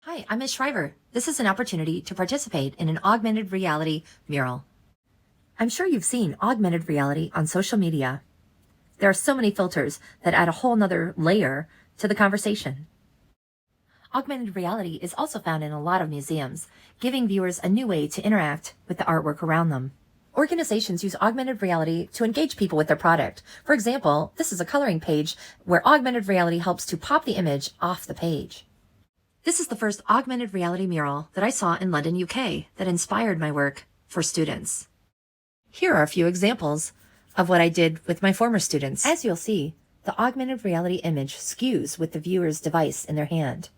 Hi, I'm Ms. Shriver. This is an opportunity to participate in an augmented reality mural. I'm sure you've seen augmented reality on social media. There are so many filters that add a whole nother layer to the conversation. Augmented reality is also found in a lot of museums, giving viewers a new way to interact with the artwork around them. Organizations use augmented reality to engage people with their product. For example, this is a coloring page where augmented reality helps to pop the image off the page. This is the first augmented reality mural that I saw in London, UK, that inspired my work for students. Here are a few examples of what I did with my former students. As you'll see, the augmented reality image skews with the viewer's device in their hand.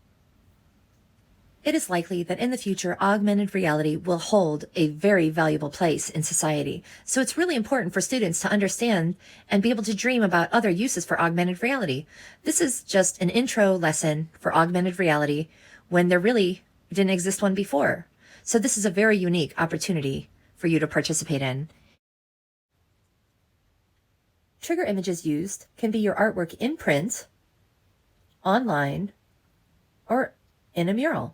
It is likely that in the future, augmented reality will hold a very valuable place in society. So it's really important for students to understand and be able to dream about other uses for augmented reality. This is just an intro lesson for augmented reality when there really didn't exist one before. So this is a very unique opportunity for you to participate in. Trigger images used can be your artwork in print, online, or in a mural.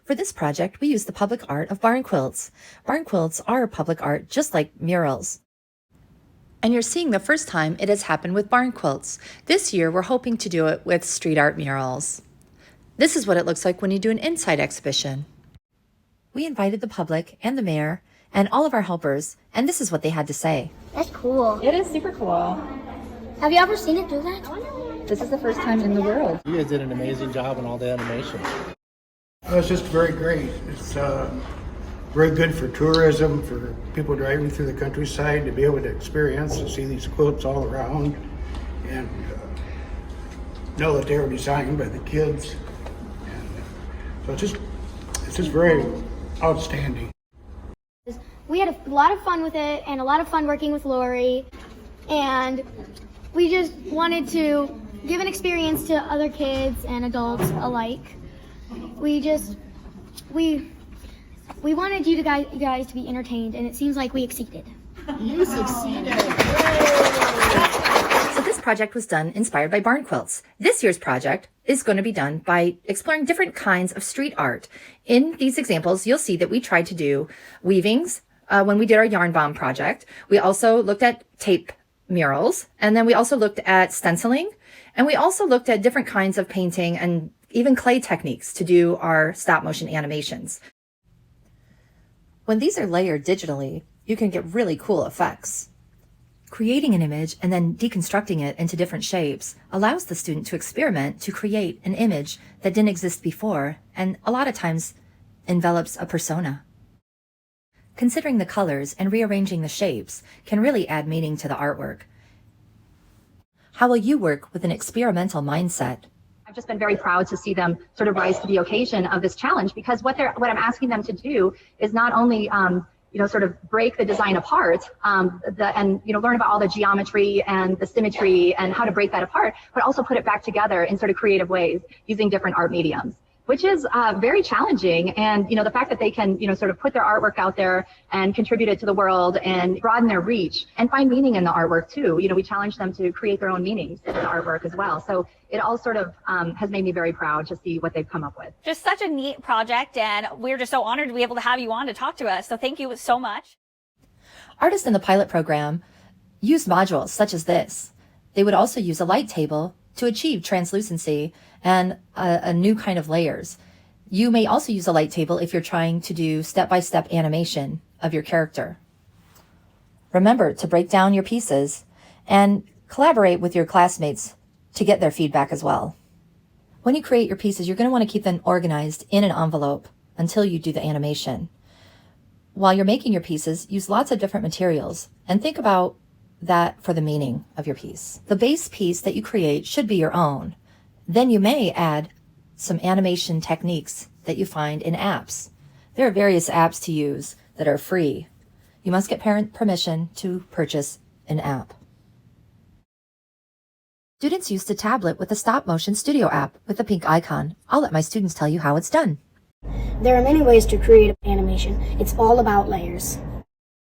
For this project, we used the public art of barn quilts. Barn quilts are public art just like murals. And you're seeing the first time it has happened with barn quilts. This year, we're hoping to do it with street art murals. This is what it looks like when you do an inside exhibition. We invited the public and the mayor and all of our helpers, and this is what they had to say. That's cool. It is super cool. Have you ever seen it do that? This is the first time in the world. You guys did an amazing job on all the animation. It's just very great. It's very good for tourism, for people driving through the countryside to be able to experience and see these quilts all around and know that they were designed by the kids. And so it's just very outstanding. We had a lot of fun with it and a lot of fun working with Lori, and we just wanted to give an experience to other kids and adults alike. We wanted you guys to be entertained, and it seems like we exceeded. You succeeded! So this project was done inspired by barn quilts. This year's project is going to be done by exploring different kinds of street art. In these examples, you'll see that we tried to do weavings when we did our yarn bomb project. We also looked at tape murals, and then we also looked at stenciling, and we also looked at different kinds of painting and even clay techniques to do our stop motion animations. When these are layered digitally, you can get really cool effects. Creating an image and then deconstructing it into different shapes allows the student to experiment to create an image that didn't exist before, and a lot of times envelops a persona. Considering the colors and rearranging the shapes can really add meaning to the artwork. How will you work with an experimental mindset? I've just been very proud to see them sort of rise to the occasion of this challenge, because what I'm asking them to do is not only sort of break the design apart and learn about all the geometry and the symmetry and how to break that apart, but also put it back together in sort of creative ways using different art mediums, which is very challenging. And the fact that they can sort of put their artwork out there and contribute it to the world and broaden their reach and find meaning in the artwork too. We challenge them to create their own meanings in the artwork as well. So it all sort of has made me very proud to see what they've come up with. Just such a neat project, and we're just so honored to be able to have you on to talk to us. So thank you so much. Artists in the pilot program used modules such as this. They would also use a light table to achieve translucency and a new kind of layers. You may also use a light table if you're trying to do step-by-step animation of your character. Remember to break down your pieces and collaborate with your classmates to get their feedback as well. When you create your pieces, you're going to want to keep them organized in an envelope until you do the animation. While you're making your pieces, use lots of different materials and think about that for the meaning of your piece. The base piece that you create should be your own. Then you may add some animation techniques that you find in apps. There are various apps to use that are free. You must get parent permission to purchase an app. Students used a tablet with a stop-motion studio app with a pink icon. I'll let my students tell you how it's done. There are many ways to create animation. It's all about layers.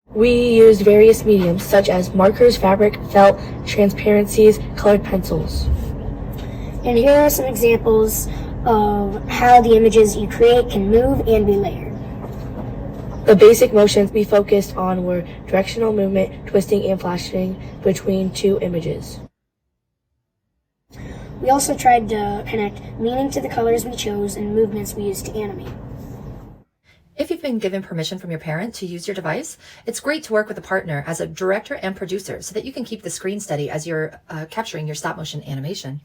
We used various mediums such as markers, fabric, felt, transparencies, colored pencils. And here are some examples of how the images you create can move and be layered. The basic motions we focused on were directional movement, twisting, and flashing between two images. We also tried to connect meaning to the colors we chose and movements we used to animate. If you've been given permission from your parent to use your device, it's great to work with a partner as a director and producer so that you can keep the screen steady as you're capturing your stop motion animation.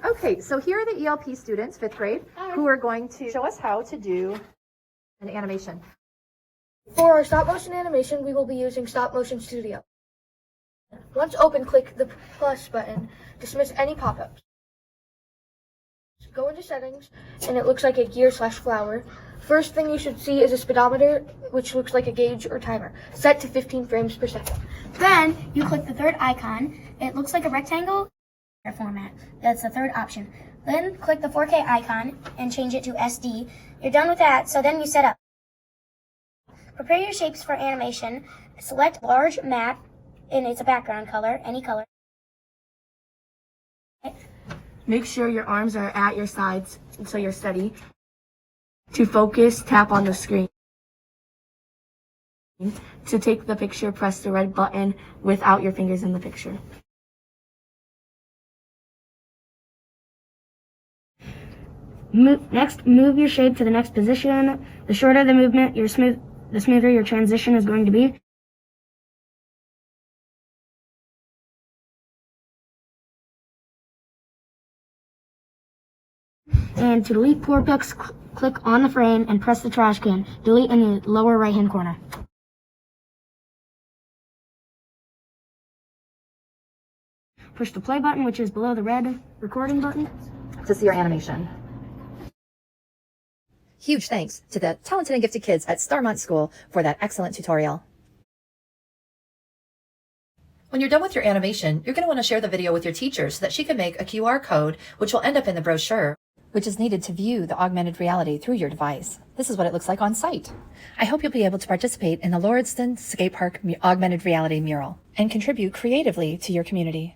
Okay, so here are the ELP students, 5th grade, who are going to show us how to do an animation. For our stop motion animation, we will be using Stop Motion Studio. Once open, click the plus button. Dismiss any pop-ups. Go into settings, and it looks like a gear/flower. First thing you should see is a speedometer, which looks like a gauge or timer, set to 15 frames per second. Then you click the third icon. It looks like a rectangle format. That's the third option. Then click the 4K icon and change it to SD. You're done with that, so then you set up. Prepare your shapes for animation. Select large map, and it's a background color, any color. Make sure your arms are at your sides so you're steady. To focus, tap on the screen. To take the picture, press the red button without your fingers in the picture. Next, move your shape to the next position. The shorter the movement, the smoother your transition is going to be. And to delete poor pics, click on the frame and press the trash can. Delete in the lower right-hand corner. Push the play button, which is below the red recording button, To see your animation. Huge thanks to the talented and gifted kids at Starmont School for that excellent tutorial. When you're done with your animation, you're going to want to share the video with your teacher so that she can make a QR code, which will end up in the brochure, which is needed to view the augmented reality through your device. This is what it looks like on site. I hope you'll be able to participate in the Lauridsen Skate Park Augmented Reality Mural and contribute creatively to your community.